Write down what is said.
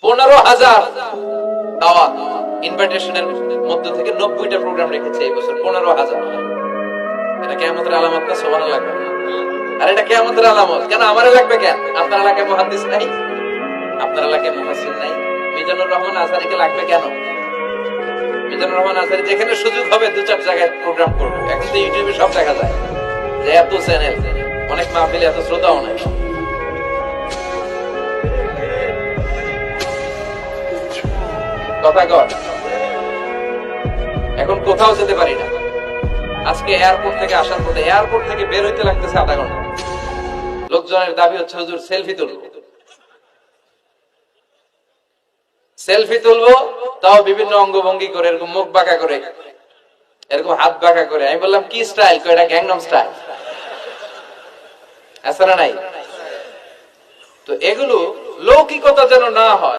15,000 দাওয়াত ইনভাইটেশনের মধ্য থেকে 90টা প্রোগ্রাম রেখেছে এই বছর। 15,000। এটা কিয়ামতের আলামত না? সুবহানাল্লাহ। আর এটা কিয়ামতের আলামত কেন? আমারে লাগবে কেন? আপনার এলাকায় মুহাদ্দিস নাই? আপনার এলাকায় মুফাসসির নাই? মিজানুর রহমান আজহারীকে লাগবে কেন? মিজানুর রহমান আজহারী যেখানে সুযোগ হবে 2-4 জায়গায় প্রোগ্রাম করবে। এখন তো ইউটিউবে সব দেখা যায় যে এত চ্যানেল, অনেক মাহফিলে এত শ্রোতাও নাই। কথা কর। এখন কোথাও যেতে পারি না। আজকে এয়ারপোর্ট থেকে আসার পথে, এয়ারপোর্ট থেকে বের হইতে লাগতেছে আধা ঘন্টা। লোকজনের দাবি হচ্ছে হুজুর সেলফি তুলবো, সেলফি তুলবো, তাও বিভিন্ন অঙ্গভঙ্গি করে, এরকম মুখ বাঁকা করে, এরকম হাত বাঁকা করে। আমি বললাম কি স্টাইল? এটা গ্যাংনম স্টাইল। আছে না নাই? তো এগুলো লৌকিকতা যেন না হয়।